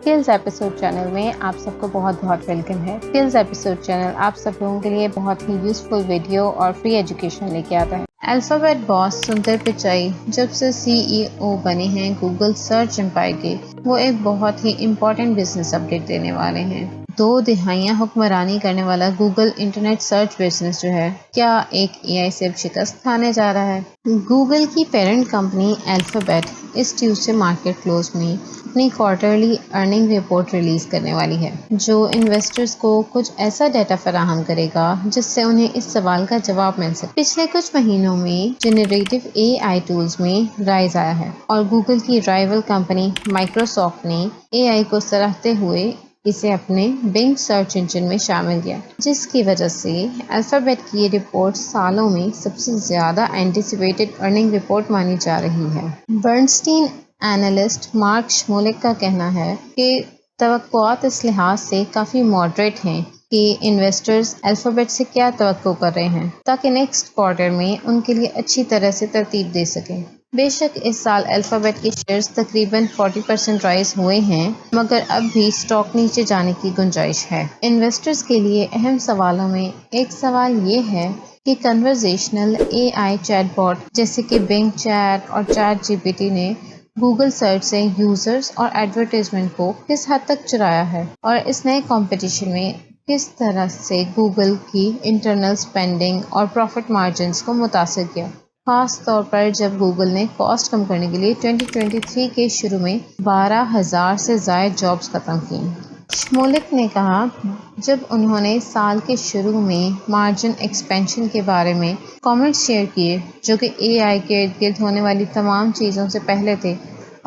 Skills episode channel میں آپ سب کو بہت بہت ویلکم ہے۔ اسکلز ایپیسوڈ چینل آپ سب لوگوں کے لیے بہت ہی یوزفل ویڈیو اور فری ایجوکیشن لے کے آتا ہے۔ الفابیٹ باس سندر پچائی جب سے CEO بنے ہیں گوگل سرچ امپائر کے، وہ ایک بہت ہی امپورٹنٹ بزنس اپڈیٹ دینے والے ہیں۔ 2 دہائیاں حکمرانی کرنے والا گوگل انٹرنیٹ سرچ بزنس جو ہے، کیا ایک AI سے شکست کھانے جا رہا ہے؟ گوگل کی پیرنٹ کمپنی الفابیٹ اس ٹیوزڈے مارکیٹ کلوز میں اپنی کوارٹرلی ارننگ رپورٹ ریلیز کرنے والی ہے، جو انویسٹرز کو کچھ ایسا ڈیٹا فراہم کرے گا جس سے انہیں اس سوال کا جواب مل سکے۔ پچھلے کچھ مہینوں میں جنریٹو AI ٹولز میں رائز آیا ہے اور گوگل کی رائیول کمپنی مائکروسافٹ نے AI کو سراہتے ہوئے اسے اپنے بنگ سرچ انجن میں شامل کیا، جس کی وجہ سے الفابیٹ کی یہ رپورٹ سالوں میں سب سے زیادہ اینٹیسپیٹڈ ارننگ رپورٹ مانی جا رہی ہے۔ برنسٹین اینالسٹ مارک شمولک کا کہنا ہے کہ توقعات اس لحاظ سے کافی ماڈریٹ ہیں کہ انویسٹرز الفابیٹ سے کیا توقع کر رہے ہیں تاکہ نیکسٹ کوارٹر میں ان کے لیے اچھی طرح سے ترتیب دے سکیں۔ بے شک اس سال الفابیٹ کے شیئرز تقریباً 40% رائز ہوئے ہیں، مگر اب بھی اسٹاک نیچے جانے کی گنجائش ہے۔ انویسٹرز کے لیے اہم سوالوں میں ایک سوال یہ ہے کہ کنورزیشنل AI چیٹ باٹ جیسے کہ بنگ چیٹ اور چیٹ GPT نے گوگل سرچ سے یوزرز اور ایڈورٹائزمنٹ کو کس حد تک چرایا ہے، اور اس نئے کمپٹیشن میں کس طرح سے گوگل کی انٹرنل سپینڈنگ اور پروفٹ مارجنز کو متاثر کیا، خاص طور پر جب گوگل نے کاسٹ کم کرنے کے لیے 2023 کے شروع میں 12,000 سے زائد جابز ختم کی۔ شمولک نے کہا، جب انہوں نے سال کے شروع میں مارجن ایکسپینشن کے بارے میں کامنٹس شیئر کیے جو کہ AI کے ارد گرد ہونے والی تمام چیزوں سے پہلے تھے،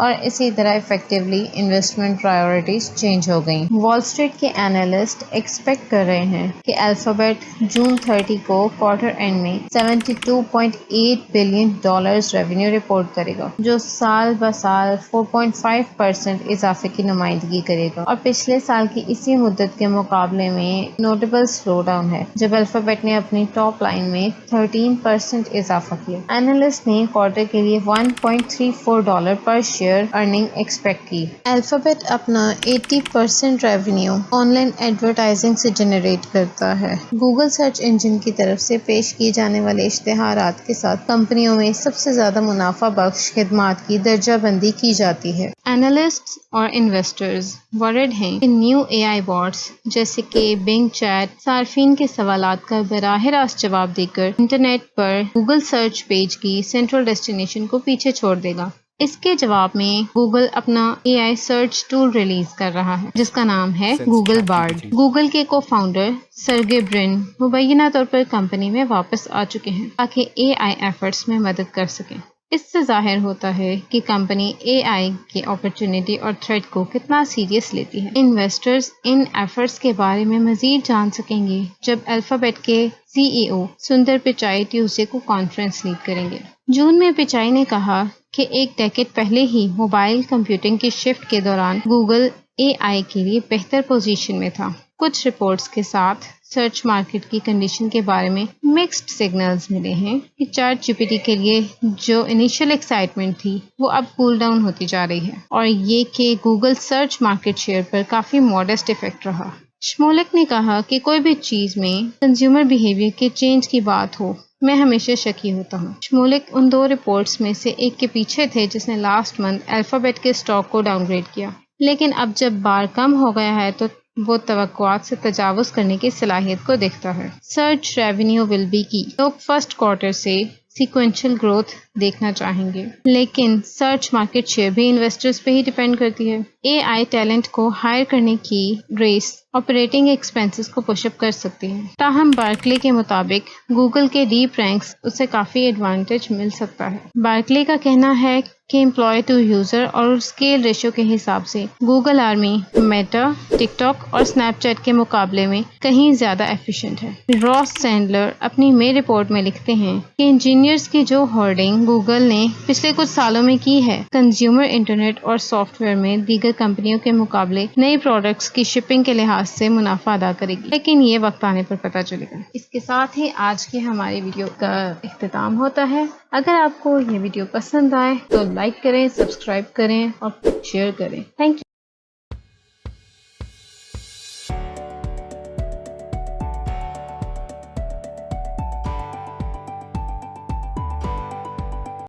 اور اسی طرح ایفیکٹولی انویسٹمنٹ پرائیورٹیز چینج ہو گئیں۔ وال اسٹریٹ کے اینالسٹ ایکسپیکٹ کر رہے ہیں کہ الفابیٹ جون 30 کو کوارٹر اینڈ میں $72.8 بلین ریونیو رپورٹ کرے گا، جو سال بہ سال 4.5% اضافے کی نمائندگی کرے گا، اور پچھلے سال کی اسی مدت کے مقابلے میں نوٹیبل سلو ڈاؤن ہے جب الفابیٹ نے اپنی ٹاپ لائن میں 13% اضافہ کیا۔ اینالسٹ نے کوارٹر کے لیے $1.34 پر شیئر ارننگ ایکسپیکٹ کی۔ الفابیٹ اپنا 80% ریونیو آن لائن ایڈورٹائزنگ سے جنریٹ کرتا ہے۔ گوگل سرچ انجن کی طرف سے پیش کیے جانے والے اشتہارات کے ساتھ کمپنیوں میں سب سے زیادہ منافع بخش خدمات کی درجہ بندی کی جاتی ہے۔ اینالسٹس اور انویسٹرز ورڈ ہیں کہ نیو AI باٹس جیسے کہ بنگ چیٹ صارفین کے سوالات کا براہ راست جواب دے کر انٹرنیٹ پر گوگل سرچ پیج کی سینٹرل ڈیسٹینیشن کو پیچھے چھوڑ دے گا۔ اس کے جواب میں گوگل اپنا AI سرچ ٹول ریلیز کر رہا ہے جس کا نام ہے گوگل بارڈ۔ گوگل کے کو فاؤنڈر سرگے برن مبینہ طور پر کمپنی میں واپس آ چکے ہیں تاکہ AI ایفرٹس میں مدد کر سکیں۔ اس سے ظاہر ہوتا ہے کہ کمپنی AI کی اپرچونٹی اور تھریٹ کو کتنا سیریس لیتی ہے۔ انویسٹرز ان ایفرٹس کے بارے میں مزید جان سکیں گے جب الفابیٹ کے CEO سندر پچائی ٹیوزڈے کو کانفرنس لیڈ کریں گے۔ جون میں پچائی نے کہا کہ ایک ڈیکیڈ پہلے ہی موبائل کمپیوٹنگ کی شفٹ کے دوران گوگل AI کے لیے بہتر پوزیشن میں تھا۔ کچھ رپورٹس کے ساتھ سرچ مارکیٹ کی کنڈیشن کے بارے میں مکسڈ سگنلز ملے ہیں کہ چیٹ GPT کے لیے جو انیشل ایکسائٹمنٹ تھی وہ اب کول ڈاؤن ہوتی جا رہی ہے، اور یہ کہ گوگل سرچ مارکیٹ شیئر پر کافی ماڈسٹ ایفیکٹ رہا۔ شمولک نے کہا کہ کوئی بھی چیز میں کنزیومر بیہیویئر کے چینج کی بات ہو، میں ہمیشہ شکی ہوتا ہوں۔ شمولک ان 2 رپورٹس میں سے ایک کے پیچھے تھے جس نے لاسٹ منتھ الفابیٹ کے اسٹاک کو ڈاؤن گریڈ کیا، لیکن اب جب بار کم ہو گیا ہے تو وہ توقعات سے تجاوز کرنے کی صلاحیت کو دیکھتا ہے۔ سرچ ریونیو ول بی کی۔ لوگ فرسٹ کوارٹر سے سیکوینشل گروتھ دیکھنا چاہیں گے، لیکن سرچ مارکیٹ شیئر بھی انویسٹرز پہ ہی ڈیپینڈ کرتی ہے۔ AI ٹیلنٹ کو ہائر کرنے کی ریس آپریٹنگ ایکسپینسز کو پش اپ کر سکتی ہے، تاہم بارکلے کے مطابق گوگل کے ڈیپ رینکس اسے کافی ایڈوانٹیج مل سکتا ہے۔ بارکلے کا کہنا ہے کہ امپلائی ٹو یوزر اور اسکیل ریشو کے حساب سے گوگل آرمی میٹا، ٹک ٹاک اور اسنیپ چیٹ کے مقابلے میں کہیں زیادہ ایفیشینٹ ہے۔ راس سینڈلر اپنی مئی رپورٹ میں لکھتے ہیں کہ انجینئرز کی جو ہورڈنگ گوگل نے پچھلے کچھ سالوں میں کی ہے، کنزیومر انٹرنیٹ اور سافٹ ویئر میں دیگر کمپنیوں کے مقابلے نئی پروڈکٹس کی شپنگ کے لحاظ سے منافع ادا کرے گی، لیکن یہ وقت آنے پر پتہ چلے گا۔ اس کے ساتھ ہی آج کی ہماری ویڈیو کا اختتام ہوتا ہے۔ اگر آپ کو یہ ویڈیو پسند آئے تو لائک کریں، سبسکرائب کریں اور شیئر کریں۔ Thank you.